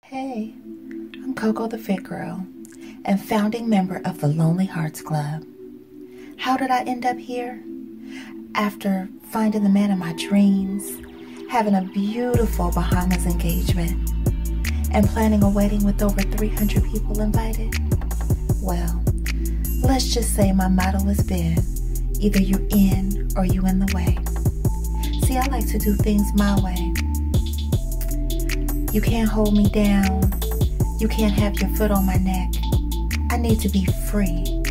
Hey, I'm Coco the Phytgurl and founding member of the Lonely Hearts Club. How did I end up here? After finding the man of my dreams, having a beautiful Bahamas engagement, and planning a wedding with over 300 people invited? Well, let's just say my motto has been, either you in or you in the way. See, I like to do things my way. You can't hold me down. You can't have your foot on my neck. I need to be free.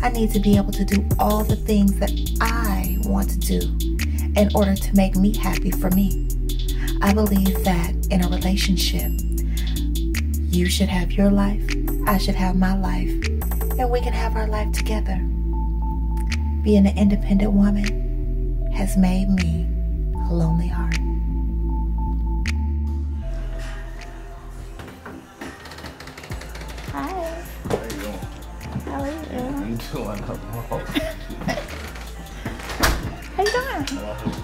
I need to be able to do all the things that I want to do in order to make me happy for me. I believe that in a relationship, you should have your life, I should have my life, and we can have our life together. Being an independent woman has made me a lonely heart. Hi. How you doing? How are you? You doing? How you doing?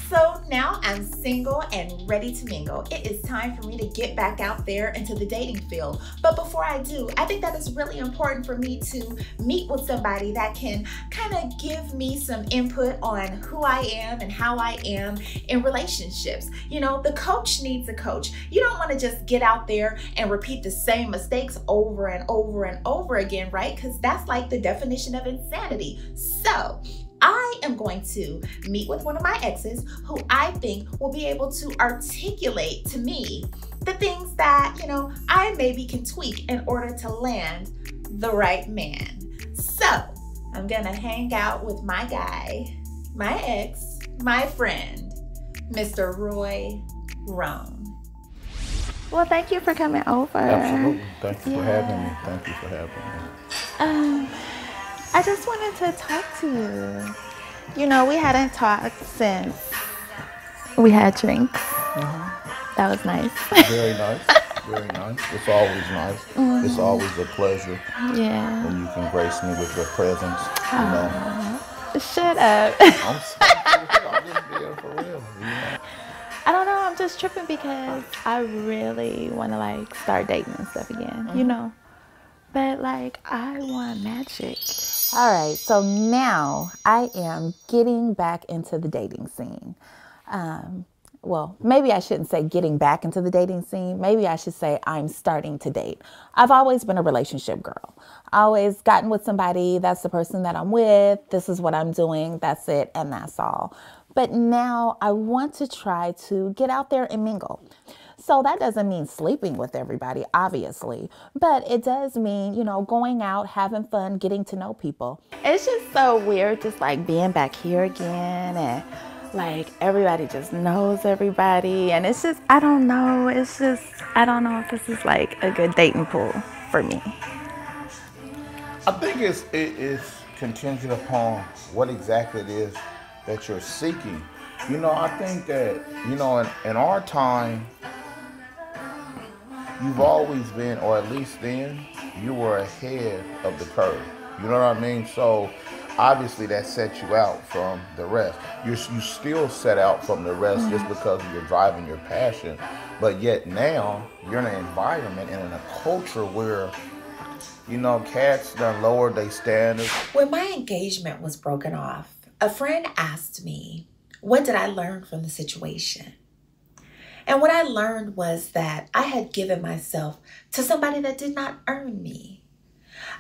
So now I'm single and ready to mingle. It is time for me to get back out there into the dating field. But before I do, I think that it's really important for me to meet with somebody that can kind of give me some input on who I am and how I am in relationships. You know, the coach needs a coach. You don't want to just get out there and repeat the same mistakes over and over and over again, right? Because that's like the definition of insanity. So I am going to meet with one of my exes who I think will be able to articulate to me the things that, you know, I maybe can tweak in order to land the right man. So I'm gonna hang out with my guy, my ex, my friend, Mr. Roy Roan. Well, thank you for coming over. Absolutely. Thank you for having me. Thank you for having me. I just wanted to talk to you. You know, we hadn't talked since we had drinks. That was nice. Very nice. Very nice. It's always nice. It's always a pleasure Yeah. when you can grace me with your presence. You know. Shut up. I'm just being for real. You know. I don't know. I'm just tripping because I really want to like start dating and stuff again, you know. But like, I want magic. All right, so now I am getting back into the dating scene. Well, maybe I shouldn't say getting back into the dating scene. Maybe I should say I'm starting to date. I've always been a relationship girl. Always gotten with somebody, that's the person that I'm with, this is what I'm doing, that's it, and that's all. But now I want to try to get out there and mingle. So that doesn't mean sleeping with everybody, obviously, but it does mean, you know, going out, having fun, getting to know people. It's just so weird just like being back here again and like everybody just knows everybody. And it's just, I don't know. It's just, I don't know if this is like a good dating pool for me. I think it is contingent upon what exactly it is that you're seeking. You know, I think that, you know, in our time, you've always been, or at least then, you were ahead of the curve. You know what I mean? So obviously that sets you out from the rest. You still set out from the rest just because of your drive and your passion. But yet now you're in an environment and in a culture where, you know, cats done lowered their standards. When my engagement was broken off, a friend asked me, what did I learn from the situation? And what I learned was that I had given myself to somebody that did not earn me.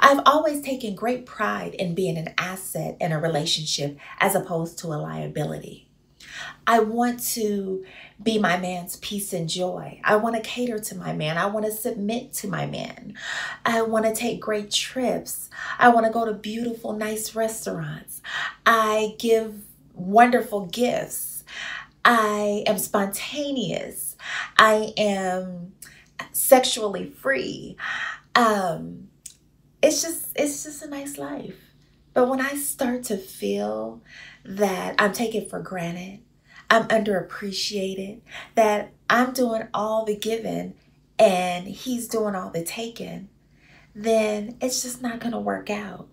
I've always taken great pride in being an asset in a relationship as opposed to a liability. I want to be my man's peace and joy. I want to cater to my man. I want to submit to my man. I want to take great trips. I want to go to beautiful, nice restaurants. I give wonderful gifts. I am spontaneous. I am sexually free. It's just a nice life. But when I start to feel that I'm taken for granted, I'm underappreciated, that I'm doing all the giving and he's doing all the taking, then it's just not going to work out.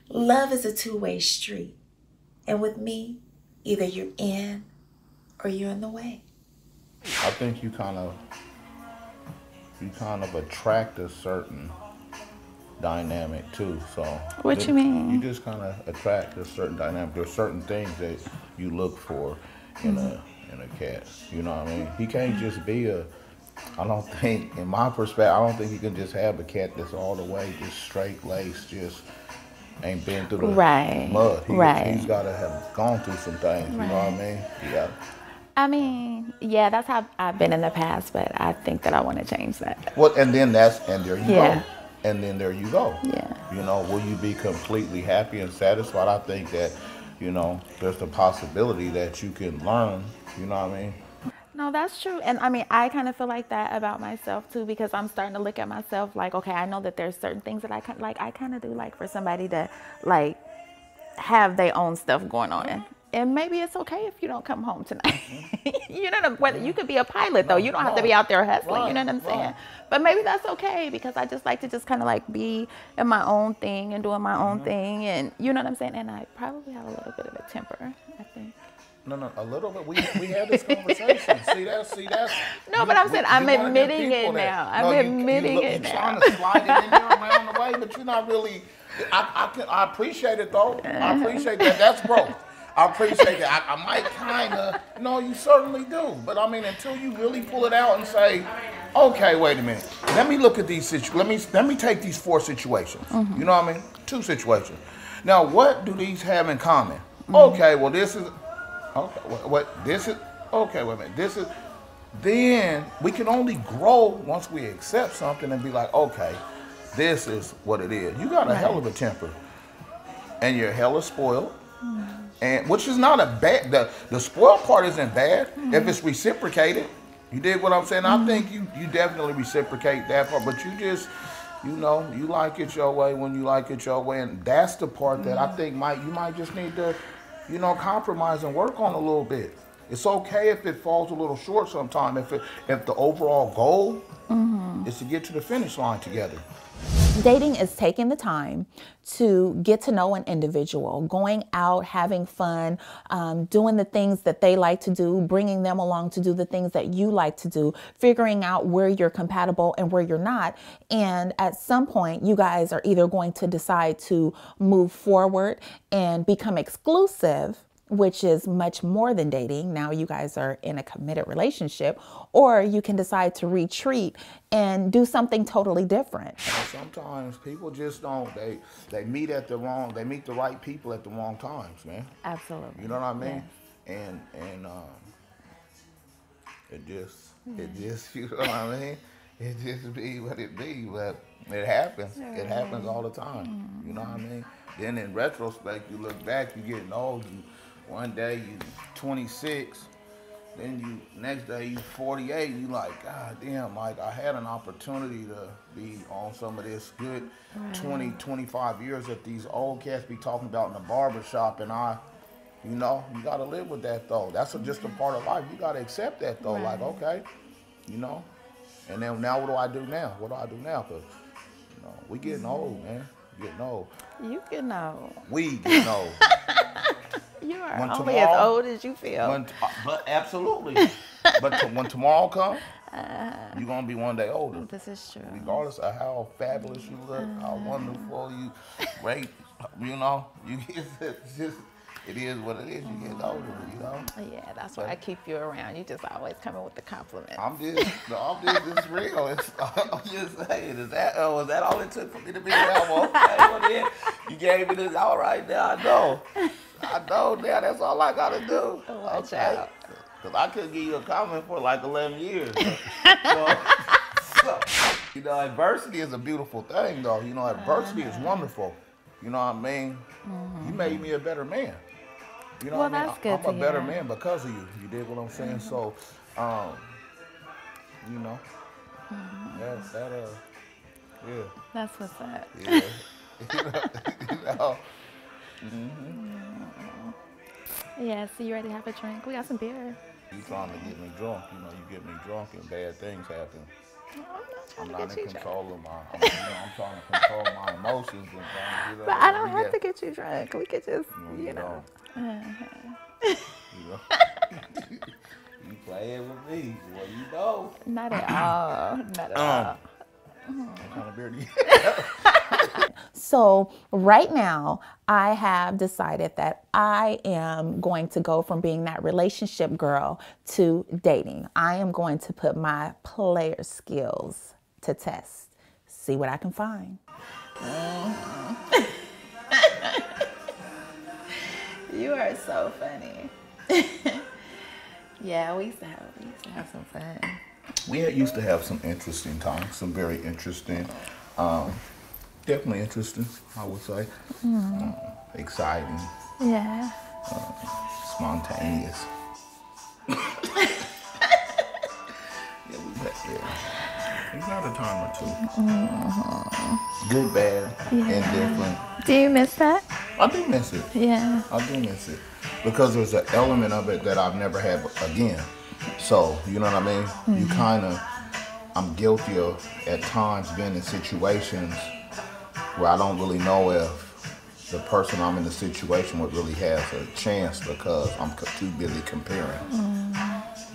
Love is a two-way street. And with me, either you're in or you're in the way. I think you kind of you kind of attract a certain dynamic too. So What you mean? You just kind of attract a certain dynamic. There's certain things that you look for in a cat. You know what I mean? He can't just be I don't think, in my perspective, I don't think you can just have a cat that's all the way just straight laced, just ain't been through the mud. He's got to have gone through some things. You know what I mean? Yeah. I mean, yeah, that's how I've been in the past, but I think that I want to change that. Well, and there you go. And then there you go. Yeah. You know, will you be completely happy and satisfied? I think that, you know, there's the possibility that you can learn. You know what I mean? No, that's true. And I mean, I kind of feel like that about myself too, because I'm starting to look at myself like, okay, I know that there's certain things that I kind of do like for somebody to like have their own stuff going on. And maybe it's okay if you don't come home tonight. You know, whether you could be a pilot though, you don't have to be out there hustling. You know what I'm saying? But maybe that's okay because I just like to just kind of like be in my own thing and doing my own thing, and you know what I'm saying. And I probably have a little bit of a temper, I think. No, a little bit. We had this conversation. See that? No, but I'm saying I'm admitting it now. I'm admitting it now. You're trying to slide it in there around the way, but you're not really. I appreciate it though. I appreciate that. That's growth. I appreciate that. I might kind of. No, you certainly do. But I mean, until you really pull it out and say, okay, wait a minute. Let me look at these situations. Let me take these 4 situations. You know what I mean? 2 situations. Now, what do these have in common? Okay, well, this is. Okay, what this is? Okay, wait a minute. This is. Then we can only grow once we accept something and be like, okay, this is what it is. You got a hell of a temper, and you're hella spoiled, and which is not a bad. The spoiled part isn't bad if it's reciprocated. You dig what I'm saying? I think you definitely reciprocate that part, but you just. You know, you like it your way when you like it your way, and that's the part that I think you might just need to. You know, compromise and work on a little bit. It's okay if it falls a little short sometime. If the overall goal is to get to the finish line together. Dating is taking the time to get to know an individual, going out, having fun, doing the things that they like to do, bringing them along to do the things that you like to do, figuring out where you're compatible and where you're not. And at some point, you guys are either going to decide to move forward and become exclusive, which is much more than dating. Now you guys are in a committed relationship, or you can decide to retreat and do something totally different. Sometimes people just don't, they meet the right people at the wrong times, man. Absolutely. You know what I mean? Yes. And it just, you know what I mean? It just be what it be, but it happens. It happens all the time. You know what I mean? Then in retrospect, you look back, you're getting old, one day you 26, then next day you 48, you like, God damn, like I had an opportunity to be on some of this good 20, 25 years that these old cats be talking about in the barbershop, and you know, you gotta live with that though. That's just a part of life. You gotta accept that though, like, okay, you know. And then now what do I do now? Cause, you know, we getting old, man. Getting old. You getting old. We getting old. You are only as old as you feel. But absolutely. But when tomorrow comes, you're going to be one day older. This is true. Regardless of how fabulous you look, how wonderful you, great, you know, it's just, it is what it is. You get older, you know. Yeah, that's why I keep you around. You just always coming with the compliments. It's real. I'm just saying, was that all it took for me to be around? Well, okay, well then, you gave me this, all right, now I know now, that's all I got to do. Watch out. Because I could give you a comment for like 11 years. So, you know, adversity is a beautiful thing, though. You know, adversity is wonderful. You know what I mean? You made me a better man. You know what I mean? That's good. I'm a better man because of you. You did what I'm saying? So, you know, yeah. That's what's up. Yeah. You know. Yeah, so you ready to have a drink? We got some beer. You trying to get me drunk. You know, you get me drunk and bad things happen. I'm not in control of I'm trying to control my emotions and things. You know, but I don't have to get you drunk. We could just, you know. You know. You playing with me. Well, you know. Not at all. Not at all. What kind of beard do you So right now, I have decided that I am going to go from being that relationship girl to dating. I am going to put my player skills to test. See what I can find. You are so funny. Yeah, we used to have some fun. We used to have some interesting times, some very interesting, definitely interesting, I would say. Exciting. Yeah. Spontaneous. We had a time or two. Good, bad, indifferent. Do you miss that? I do miss it. Yeah. I do miss it. Because there's an element of it that I've never had again. So, you know what I mean? You kind of, I'm guilty of at times being in situations where I don't really know if the person I'm in the situation with really has a chance because I'm too busy comparing.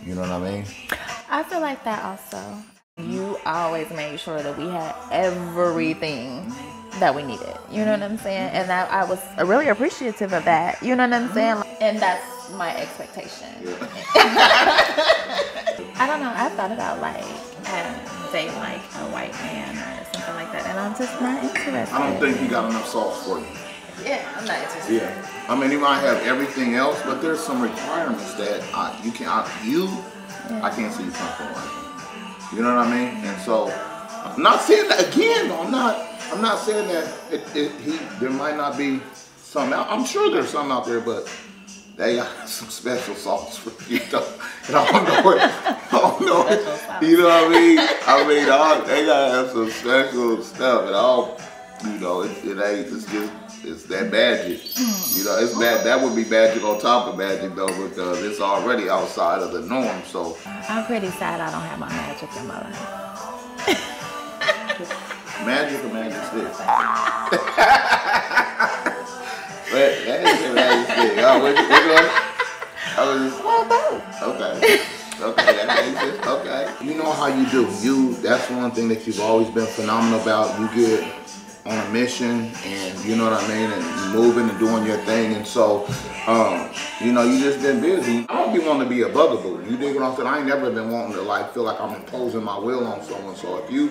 You know what I mean? I feel like that also. You always made sure that we had everything that we needed. You know what I'm saying? And I was really appreciative of that. You know what I'm saying? And that's my expectation. I don't know. I thought about like dating like a white man or something like that, and I'm just not interested. I don't think he got enough sauce for you. Yeah, I'm not interested. Yeah. I mean, you might have everything else, but there's some requirements that I can't see something like. You know what I mean? And so, I'm not saying that again. I'm not saying that there might not be some out. I'm sure there's some out there, but they got some special sauce for you. And I don't know it. You know what I mean? They gotta have some special stuff, and it's that magic. You know, it's bad. That would be magic on top of magic though, because it's already outside of the norm. So I'm pretty sad I don't have my magic in my life. Magic or magic stick? Magic stick. Oh, which one? Well, both. Okay, that makes sense. Okay. You know how you do. That's one thing that you've always been phenomenal about. You get on a mission, and you know what I mean, and you moving and doing your thing, and so, you just been busy. I don't be wanting to be a bugaboo. You dig what I'm saying? I ain't never been wanting to feel like I'm imposing my will on someone. So if you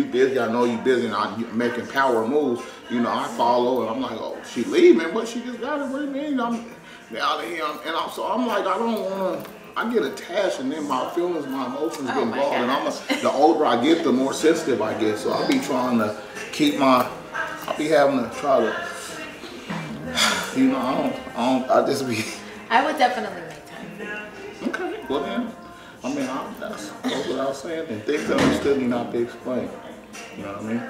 busy, I know you busy, and I'm making power moves. I follow, and I'm like, oh, she leaving, but she just got it. What do you mean? I'm like, I don't want to. I get attached, and then my feelings, my emotions get involved, and the older I get, the more sensitive I get. So I'll be trying to keep I'll be having to try to, I just be. I would definitely make time. Okay, well then, that goes without saying, and things that understood me not to explain. You know what I mean?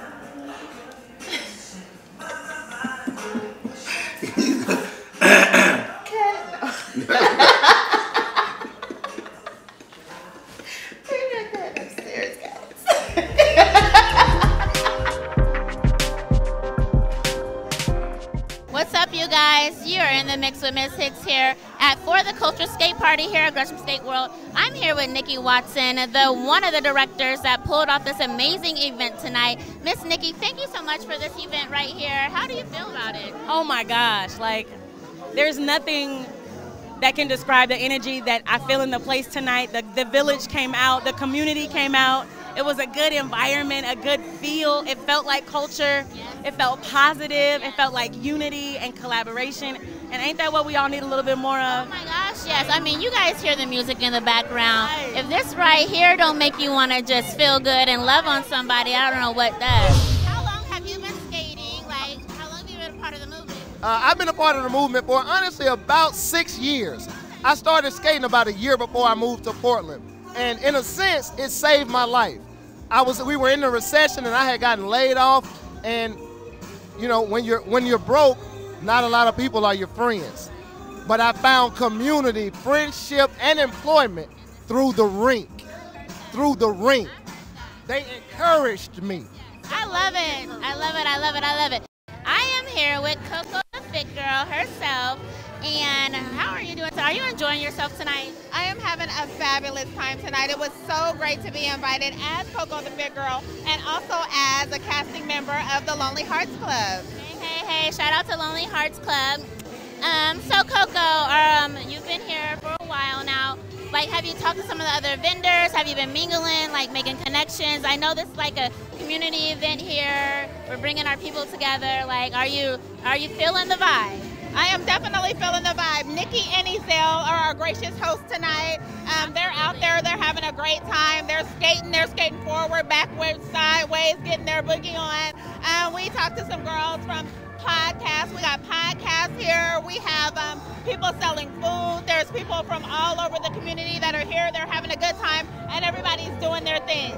What's up, you guys? You're in the mix with Miss Hicks here for the Culture Skate Party here at Gresham Skate World. I'm here with Nikki Watson, one of the directors that pulled off this amazing event tonight. Miss Nikki, thank you so much for this event right here. How do you feel about it? Oh my gosh, there's nothing that can describe the energy that I feel in the place tonight. The village came out, the community came out. It was a good environment, a good feel. It felt like culture. It felt positive. It felt like unity and collaboration. And ain't that what we all need a little bit more of? Oh my gosh, yes. I mean, you guys hear the music in the background. Right. If this right here don't make you want to just feel good and love on somebody, I don't know what does. How long have you been skating? How long have you been a part of the movement? I've been a part of the movement for, honestly, about 6 years. I started skating about a year before I moved to Portland. And in a sense, it saved my life. We were in the recession, and I had gotten laid off. And when you're broke, not a lot of people are your friends. But I found community, friendship, and employment through the rink. Through the rink, they encouraged me. I love it. I love it. I love it. I love it. I am here with Coco, the Phytgurl herself. And how are you doing? Are you enjoying yourself tonight? I am having a fabulous time tonight. It was so great to be invited as Coco the Phytgurl and also as a casting member of the Lonely Hearts Club. Hey, shout out to Lonely Hearts Club. So Coco, you've been here for a while now. Like, have you talked to some of the other vendors? Have you been mingling, like making connections? I know this is like a community event here. We're bringing our people together. Like, are you feeling the vibe? I am definitely feeling the vibe. Nikki and Ezel are our gracious hosts tonight. They're out there, they're having a great time. They're skating forward, backwards, sideways, getting their boogie on. We talked to some girls from podcasts. We got podcasts here. We have people selling food. There's people from all over the community that are here. They're having a good time, and everybody's doing their thing.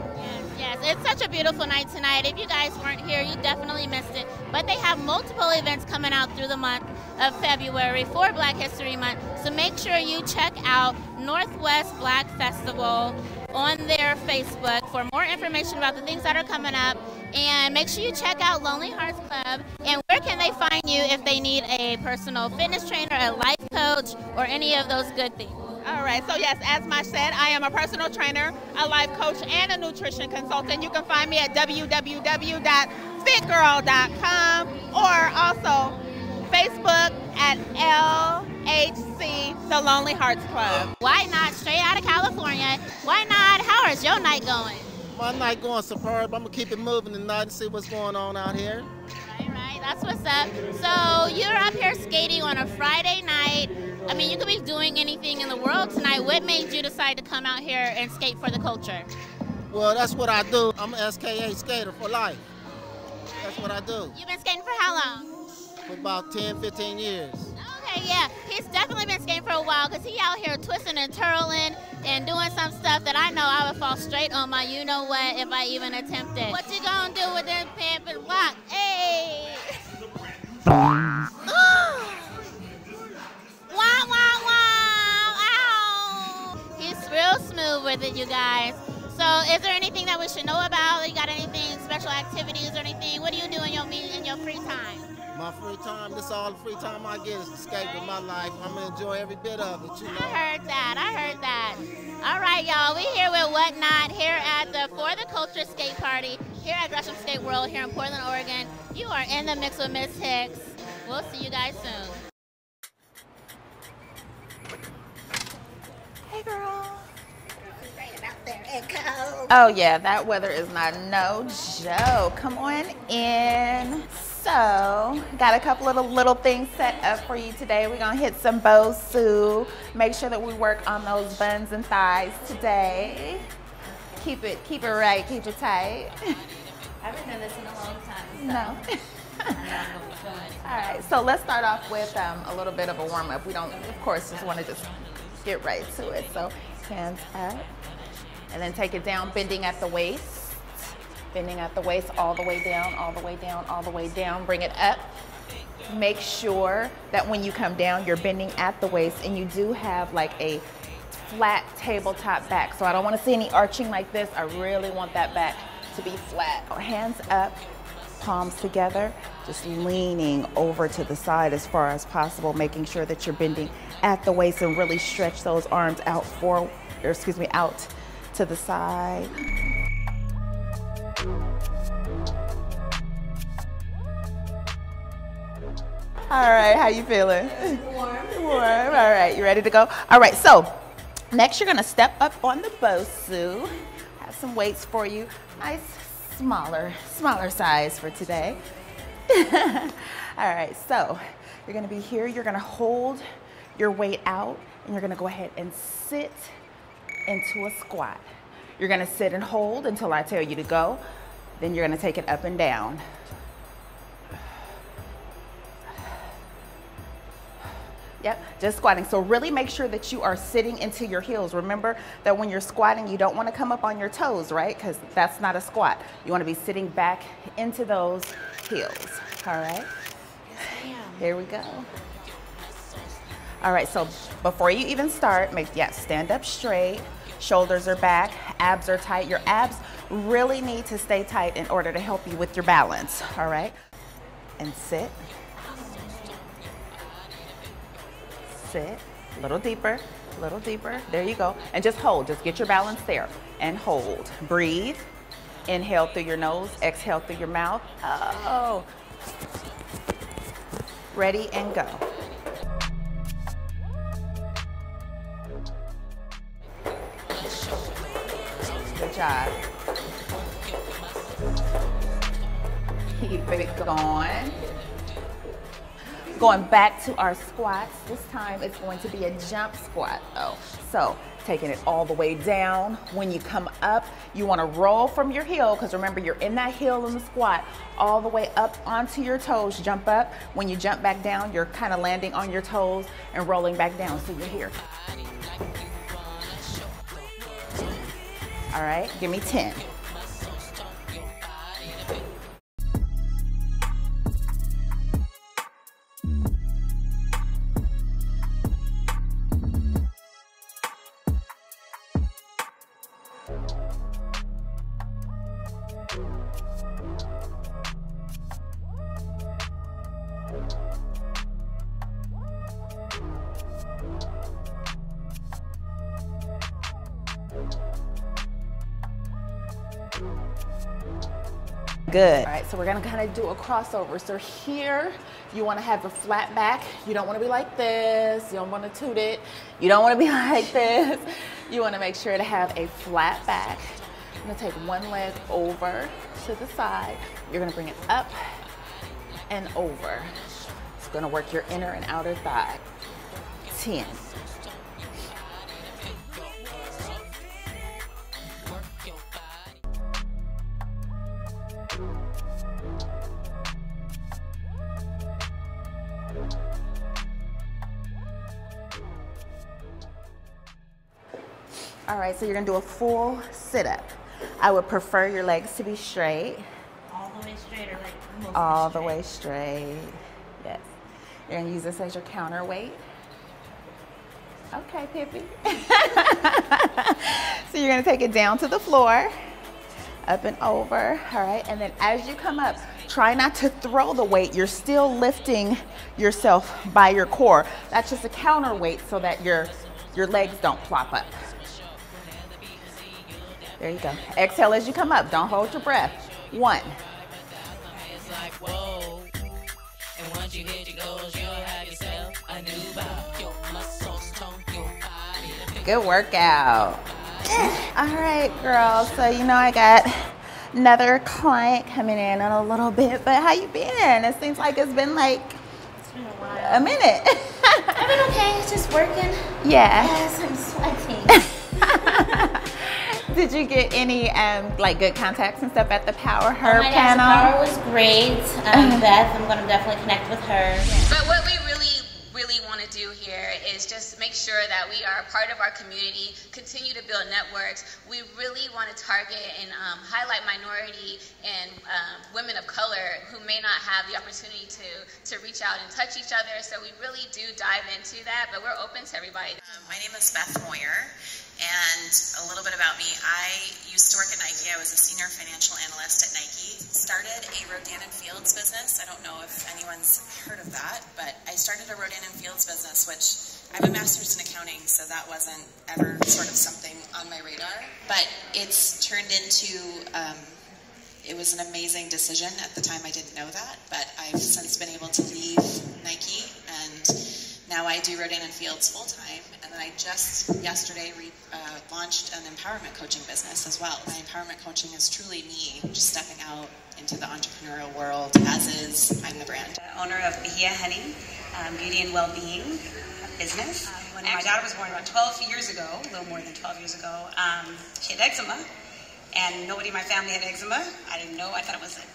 Yes, it's such a beautiful night tonight. If you guys weren't here, you definitely missed it. But they have multiple events coming out through the month of February for Black History Month. So make sure you check out Northwest Black Festival on their Facebook for more information about the things that are coming up. And make sure you check out Lonely Hearts Club. And where can they find you if they need a personal fitness trainer, a life coach, or any of those good things? All right, so yes, as Mash said, I am a personal trainer, a life coach, and a nutrition consultant. You can find me at www.phytgurl.com or also Facebook at LHC, the Lonely Hearts Club. Why not straight out of California? Why not? How is your night going? My night going superb. I'm gonna keep it moving tonight and see what's going on out here. Right, that's what's up. So you're up here skating on a Friday night. I mean, you could be doing anything in the world tonight. What made you decide to come out here and skate for the culture? Well, that's what I do. I'm an SKA skater for life. That's what I do. You've been skating for how long? For about 10, 15 years. Okay, yeah. He's definitely been skating for a while because he out here twisting and twirling and doing some stuff that I know I would fall straight on my you-know-what if I even attempted. What you gonna do with them pimp and walk? Hey! Wow, wow, wow! Ow! He's real smooth with it, you guys. So is there anything that we should know about? You got anything, special activities or anything? What do you do in your free time? My free time, this is all the free time I get is to skate with my life. I'm gonna enjoy every bit of it, you know. I heard that. All right, y'all, we here with Whatnot here at the For the Culture Skate Party here at Gresham Skate World here in Portland, Oregon. You are in the mix with Miss Hicks. We'll see you guys soon. Hey, girl. Oh yeah, that weather is not no joke. Come on in. So, got a couple of little things set up for you today. We're gonna hit some Bosu. Make sure that we work on those buns and thighs today. Keep it right, keep it tight. I haven't done this in a long time. So. No. All right, so let's start off with a little bit of a warm up. We don't, of course, just want to just get right to it. So hands up, and then take it down, bending at the waist. Bending at the waist, all the way down, all the way down, all the way down. Bring it up. Make sure that when you come down, you're bending at the waist, and you do have like a flat tabletop back. So I don't want to see any arching like this. I really want that back to be flat. Hands up, palms together, just leaning over to the side as far as possible, making sure that you're bending at the waist and really stretch those arms out out to the side. All right, how you feeling? Warm. All right, you ready to go? All right, so next you're gonna step up on the Bosu. Have some weights for you. Nice, smaller size for today. All right, so you're gonna be here. You're gonna hold your weight out, and you're gonna go ahead and sit into a squat. You're gonna sit and hold until I tell you to go. Then you're gonna take it up and down. Yep, just squatting. So really make sure that you are sitting into your heels. Remember that when you're squatting, you don't want to come up on your toes, right? Because that's not a squat. You want to be sitting back into those heels. All right, here we go. All right, so before you even start, stand up straight. Shoulders are back, abs are tight. Your abs really need to stay tight in order to help you with your balance. All right, and sit. Sit, a little deeper, a little deeper. There you go. And just hold, just get your balance there and hold. Breathe. Inhale through your nose, exhale through your mouth. Oh. Ready and go. Good job. Keep it going. Going back to our squats. This time it's going to be a jump squat though. So taking it all the way down. When you come up, you want to roll from your heel, because remember you're in that heel in the squat, all the way up onto your toes. Jump up. When you jump back down, you're kind of landing on your toes and rolling back down, so you're here. All right, give me 10. Good. All right, so we're gonna kind of do a crossover. So here, you wanna have a flat back. You don't wanna be like this. You don't wanna toot it. You don't wanna be like this. You wanna make sure to have a flat back. I'm gonna take one leg over to the side. You're gonna bring it up and over. It's gonna work your inner and outer thigh. 10. All right, so you're gonna do a full sit-up. I would prefer your legs to be straight. All the way straight, or like mostly all straight? The way straight, yes. You're gonna use this as your counterweight. Okay, Pippi. So you're gonna take it down to the floor, up and over, all right? And then as you come up, try not to throw the weight. You're still lifting yourself by your core. That's just a counterweight so that your legs don't plop up. There you go. Exhale as you come up. Don't hold your breath. 1. Good workout. All right, girls. So you know I got another client coming in a little bit, but how you been? It seems like it's been like a minute. I've been okay, just working. Yeah. Yes, I'm sweating. Did you get any like good contacts and stuff at the Power Her my panel? Power was great. Beth, I'm going to definitely connect with her. But what we really want to do here is just make sure that we are a part of our community, continue to build networks. We really want to target and highlight minority and women of color who may not have the opportunity to reach out and touch each other. So we really do dive into that, but we're open to everybody. My name is Beth Moyer. And a little bit about me, I used to work at Nike. I was a senior financial analyst at Nike. Started a Rodan & Fields business. I don't know if anyone's heard of that, but I started a Rodan & Fields business, which I have a master's in accounting, so that wasn't ever sort of something on my radar. But it's turned into, it was an amazing decision. At the time I didn't know that, but I've since been able to leave Nike, and now I do Rodan & Fields full-time, and then I just yesterday launched an empowerment coaching business as well. My empowerment coaching is truly me just stepping out into the entrepreneurial world, as is I'm the brand. Owner of Bahia Honey, Beauty and Wellbeing business. When my daughter was born about 12 years ago, a little more than 12 years ago, she had eczema, and nobody in my family had eczema. I didn't know. I thought it was a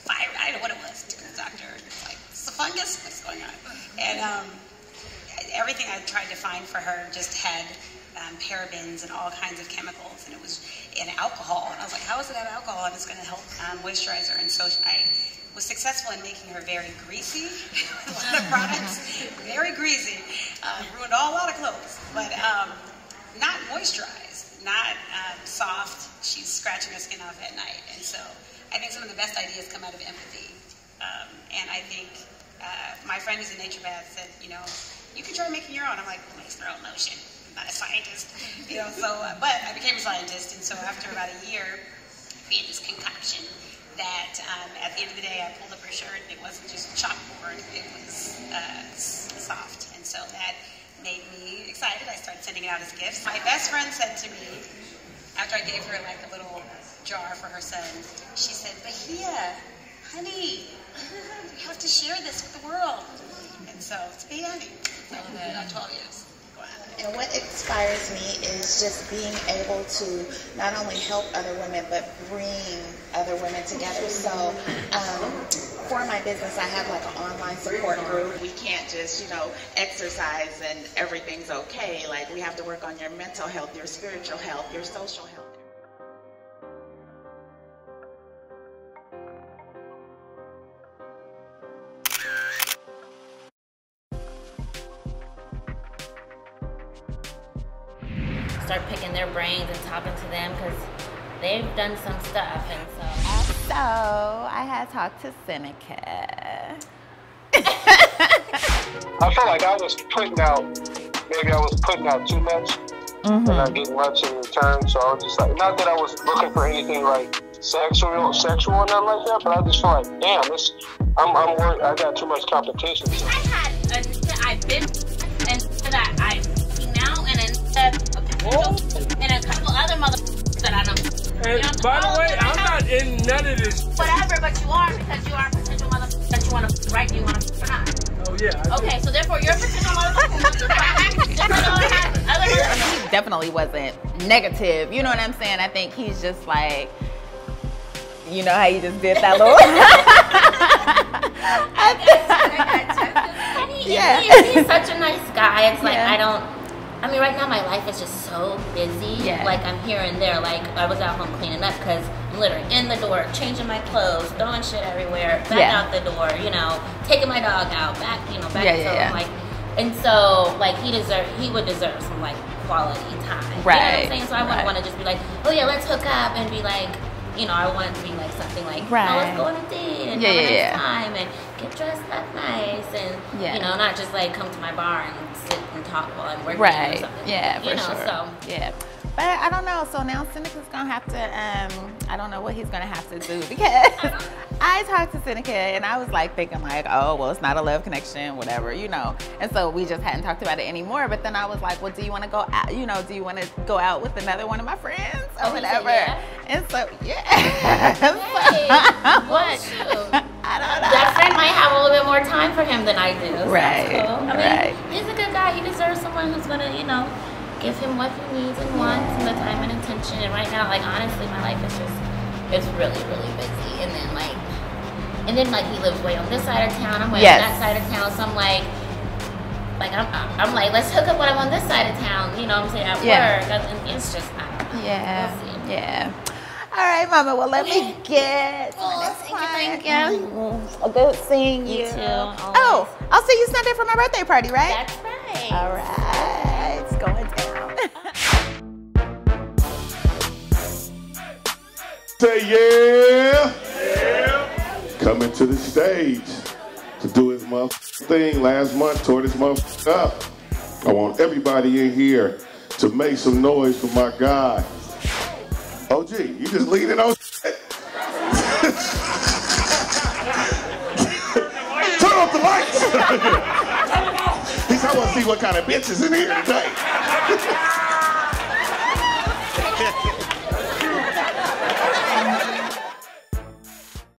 fire. I didn't know what it was. To the doctor, it's like, it's a fungus. What's going on? And everything I tried to find for her just had parabens and all kinds of chemicals, and it was in alcohol. And I was like, how is it have alcohol and it's going to help moisturize her? And so I was successful in making her very greasy. One of the products, very greasy, ruined a lot of clothes, but not moisturized, not soft. She's scratching her skin off at night. And so I think some of the best ideas come out of empathy. And I think my friend who's a naturopath said, you know, you can try making your own. I'm like, who makes their own lotion? I'm not a scientist, you know. So, but I became a scientist, and so after about a year, we had this concoction that at the end of the day, I pulled up her shirt. It wasn't just chalkboard; it was soft, and so that made me excited. I started sending it out as gifts. My best friend said to me, after I gave her like a little jar for her son, she said, Bahia, honey, you have to share this with the world. And so, it's me, honey. So, 12 years. And what inspires me is just being able to not only help other women, but bring other women together. So for my business, I have like an online support group. We can't just, you know, exercise and everything's okay. Like, we have to work on your mental health, your spiritual health, your social health. Start picking their brains and talking to them because they've done some stuff, and So I had talked to Seneca. I felt like I was putting out, maybe I was putting out too much and not getting much in return. So I was just like, not that I was looking for anything like sexual or nothing like that, but I just felt like, damn, I'm worried. I got too much competition. I've been and that I see now and a couple other motherfuckers that I don't. And by the way, I'm not in none of this. Whatever, but you are, because you are a potential motherfucker that you want to, right? You want to or not? Oh yeah. Okay, so therefore you're a potential motherfucker. He definitely wasn't negative. You know what I'm saying? I think he's just like, you know how you just did that little. He's such a nice guy. It's like I mean, right now my life is just so busy. Like, I'm here and there. Like, I was out home cleaning up because I'm literally in the door, changing my clothes, throwing shit everywhere, back out the door, you know, taking my dog out, back, you know, back to like, and so, like, he would deserve some, like, quality time. You know what I'm saying? So I wouldn't want to just be like, oh yeah, let's hook up and be like, you know, I want it to be like something like, oh, let's go on a date and have a nice time and get dressed up nice and, you know, not just like come to my bar and sit and talk while I'm working or something. Yeah, for you know, sure. So. But I don't know. So now Seneca's gonna have to, I don't know what he's gonna have to do, because I talked to Seneca and I was like thinking like, oh, well, it's not a love connection, whatever, you know. And so we just hadn't talked about it anymore. But then I was like, well, do you want to go out? You know, do you want to go out with another one of my friends or whatever? And so What? I don't know. That friend might have a little bit more time for him than I do. So Right. That's cool. I mean, he's a good guy. He deserves someone who's gonna, you know, give him what he needs and wants and the time and attention. And right now, like, honestly, my life is just, it's really, really busy. And then like he lives way on this side of town. I'm way on that side of town. So I'm like I'm like, let's hook up when I'm on this side of town. You know what I'm saying? At work. And it's just, I don't know. We'll see. All right, Mama. Well, let me get. Thank you. Good seeing you. You too. Oh, I'll see you Sunday for my birthday party, right? That's right. All right. It's going down. Say yeah. Coming to the stage to do his thing last month, tore this up. I want everybody in here to make some noise for my guy. OG, you just leaning on shit. Turn off the lights. At least I want to see what kind of bitches in here today.